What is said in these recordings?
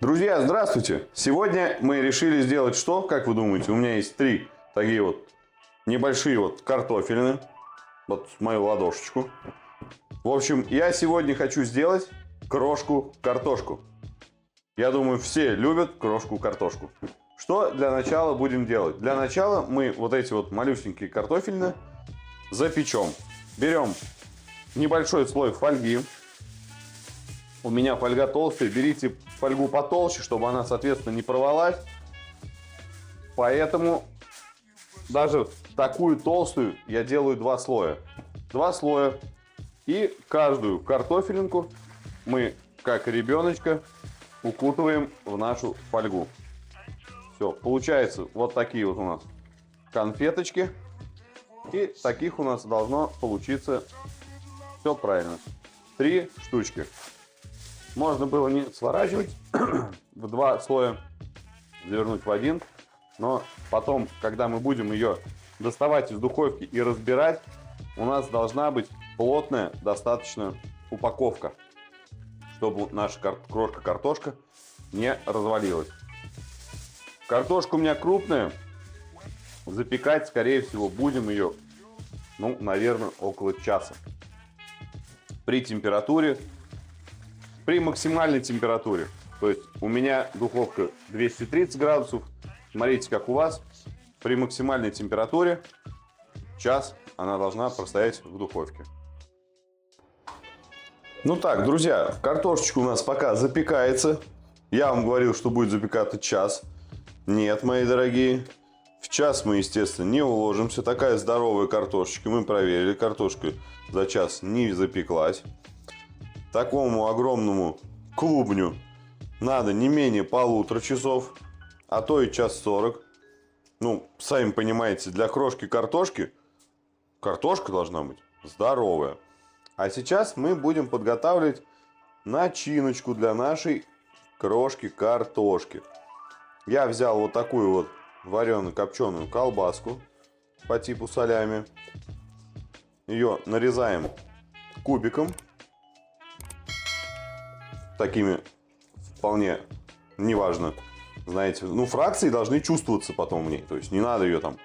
Друзья, здравствуйте! Сегодня мы решили сделать что? Как вы думаете? У меня есть три такие вот небольшие вот картофелины. Вот мою ладошечку. В общем, я сегодня хочу сделать крошку-картошку. Я думаю, все любят крошку-картошку. Что для начала будем делать? Для начала мы вот эти вот малюсенькие картофелины запечем. Берем небольшой слой фольги. У меня фольга толстая, берите фольгу потолще, чтобы она, соответственно, не порвалась. Поэтому даже такую толстую я делаю два слоя. Два слоя. И каждую картофелинку мы, как ребеночка, укутываем в нашу фольгу. Все, получается вот такие вот у нас конфеточки. И таких у нас должно получиться, все правильно, 3 штучки. Можно было не сворачивать в два слоя, завернуть в один. Но потом, когда мы будем ее доставать из духовки и разбирать, у нас должна быть плотная достаточно упаковка, чтобы наша крошка-картошка не развалилась. Картошка у меня крупная. Запекать, скорее всего, будем ее, ну, наверное, около часа. При температуре. При максимальной температуре. То есть у меня духовка 230 градусов. Смотрите, как у вас. При максимальной температуре час она должна простоять в духовке. Ну так, друзья, картошечка у нас пока запекается. Я вам говорил, что будет запекаться час. Нет, мои дорогие. В час мы, естественно, не уложимся. Такая здоровая картошечка. Мы проверили. Картошка за час не запеклась. Такому огромному клубню надо не менее 1,5 часов, а то и час 40. Ну, сами понимаете, для крошки-картошки картошка должна быть здоровая. А сейчас мы будем подготавливать начиночку для нашей крошки-картошки. Я взял вот такую вот варено-копченую колбаску по типу салями. Ее нарезаем кубиком. Такими вполне, неважно, знаете, ну, фракции должны чувствоваться потом в ней. То есть не надо ее там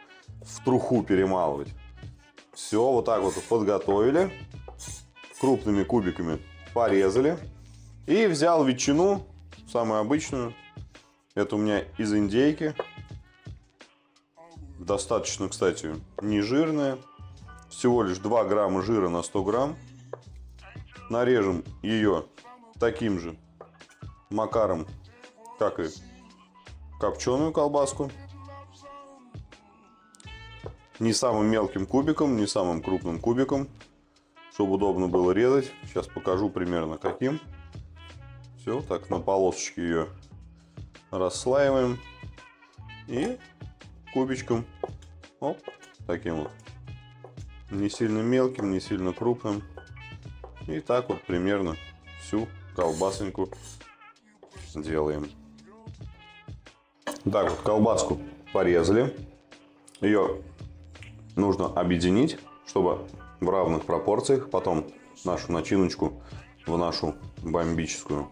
в труху перемалывать. Все, вот так вот подготовили. Крупными кубиками порезали. И взял ветчину, самую обычную. Это у меня из индейки. Достаточно, кстати, не жирная. Всего лишь 2 грамма жира на 100 грамм. Нарежем ее таким же макаром, как и копченую колбаску. Не самым мелким кубиком, не самым крупным кубиком, чтобы удобно было резать. Сейчас покажу примерно каким. Все, так на полосочке ее расслаиваем. И кубичком, оп, таким вот. Не сильно мелким, не сильно крупным. И так вот примерно всю колбасоньку делаем. Так вот, колбаску порезали. Ее нужно объединить, чтобы в равных пропорциях потом нашу начиночку в нашу бомбическую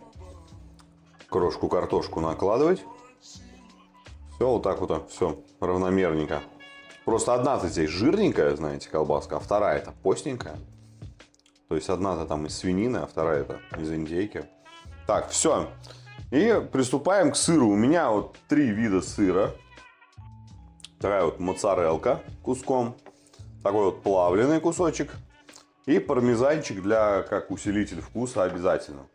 крошку-картошку накладывать. Все вот так вот, все равномерненько. Просто одна-то здесь жирненькая, знаете, колбаска, а вторая-то постненькая. То есть одна-то там из свинины, а вторая-то из индейки. Так, все. И приступаем к сыру. У меня вот 3 вида сыра. Такая вот моцарелка куском. Такой вот плавленый кусочек. И пармезанчик для, как усилитель вкуса, обязательно.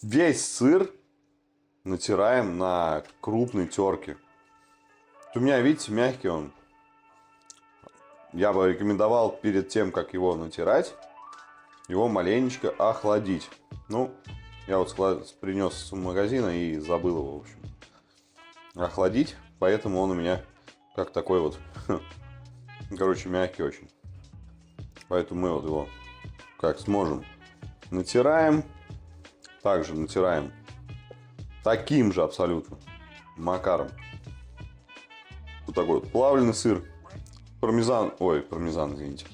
Весь сыр натираем на крупной терке. У меня, видите, мягкий он. Я бы рекомендовал перед тем, как его натирать, его маленечко охладить. Ну, я вот принес с магазина и забыл его, в общем, охладить. Поэтому он у меня как такой вот, короче, мягкий очень. Поэтому мы вот его как сможем натираем. Также натираем таким же абсолютно макаром. Вот такой вот плавленый сыр. Пармезан, извините.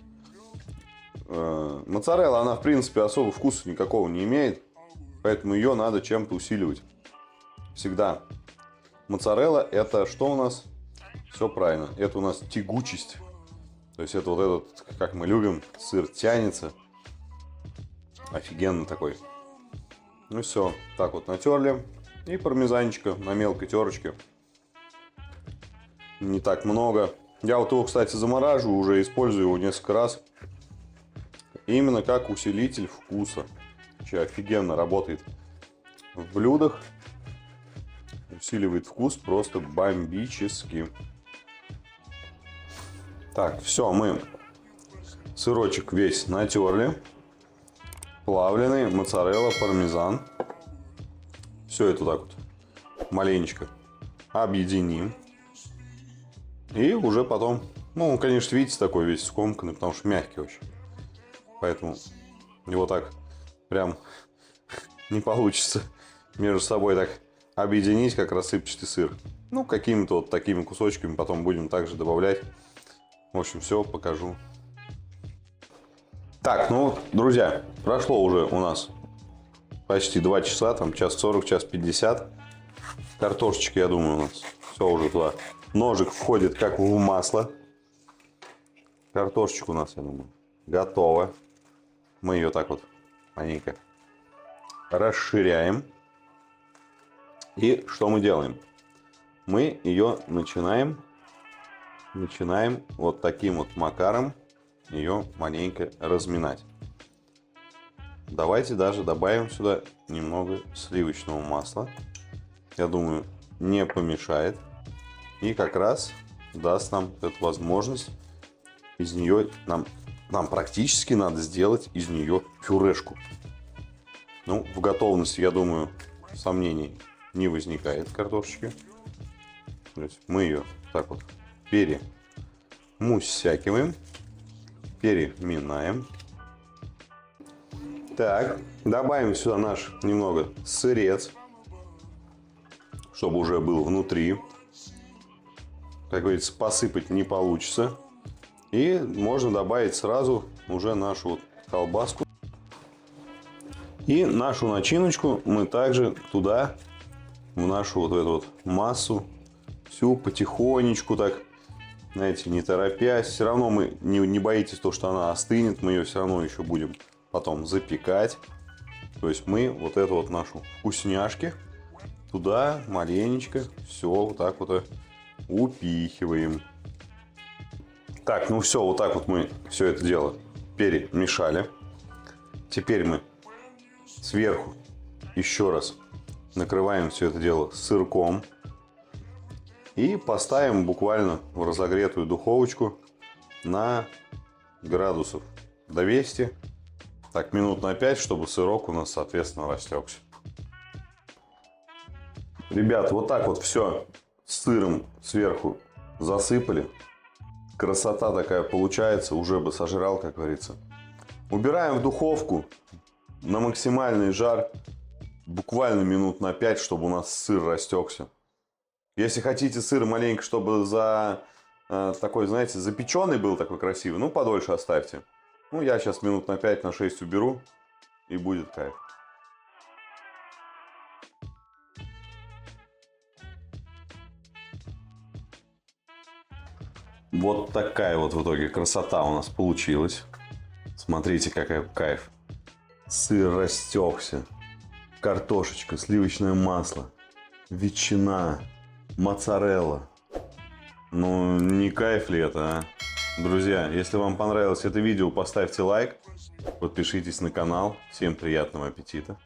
Моцарелла, она в принципе особо вкуса никакого не имеет. Поэтому ее надо чем-то усиливать. всегда моцарелла это что у нас? Все правильно. Это у нас тягучесть. То есть это вот этот, как мы любим, сыр тянется. Офигенно такой. Ну все, так вот натерли. И пармезанчика на мелкой терочке. Не так много. Я вот его, кстати, замораживаю, уже использую его несколько раз. Именно как усилитель вкуса. Вообще офигенно работает в блюдах. Усиливает вкус просто бомбически. Так, все, мы сырочек весь натерли. Плавленый, моцарелла, пармезан. Все это так вот маленечко объединим. И уже потом, ну, он, конечно, видите, такой весь скомканный, потому что мягкий очень. Поэтому его так прям не получится между собой так объединить, как рассыпчатый сыр. Ну, какими-то вот такими кусочками потом будем также добавлять. В общем, все покажу. Так, ну, друзья, прошло уже у нас почти 2 часа, там час 40, час 50. Картошечки, я думаю, у нас все уже туда. Ножик входит как в масло. Картошечка у нас, я думаю, готова. Мы ее так вот маленько расширяем. И что мы делаем? Мы ее начинаем вот таким вот макаром ее маленько разминать. Давайте даже добавим сюда немного сливочного масла. Я думаю, не помешает. И как раз даст нам эту возможность из нее, нам практически надо сделать из нее пюрешку. Ну, в готовности, я думаю, сомнений не возникает картошечки. То есть мы ее так вот перемусякиваем, переминаем. Так, добавим сюда наш немного сырец, чтобы уже был внутри. Как говорится, посыпать не получится. И можно добавить сразу уже нашу вот колбаску. И нашу начиночку мы также туда, в нашу вот эту вот массу, всю потихонечку так, знаете, не торопясь. Все равно мы, не боитесь то, что она остынет, мы ее все равно еще будем потом запекать. То есть мы вот эту вот нашу вкусняшки туда маленечко все вот так вот упихиваем. Так, ну все, вот так вот мы все это дело перемешали. Теперь мы сверху еще раз накрываем все это дело сырком. И поставим буквально в разогретую духовочку на градусов до 200. Так, минут на 5, чтобы сырок у нас, соответственно, растекся. Ребят, вот так вот все с сыром сверху засыпали. Красота такая получается, уже бы сожрал, как говорится. Убираем в духовку на максимальный жар, буквально минут на 5, чтобы у нас сыр растекся. Если хотите сыр маленько, чтобы такой, знаете, запеченный был такой красивый, ну подольше оставьте. Ну я сейчас минут на 5, на 6 уберу, и будет кайф. Вот такая вот в итоге красота у нас получилась. Смотрите, какой кайф. Сыр растекся. Картошечка, сливочное масло, ветчина, моцарелла. Ну, не кайф ли это, а? Друзья, если вам понравилось это видео, поставьте лайк. Подпишитесь на канал. Всем приятного аппетита.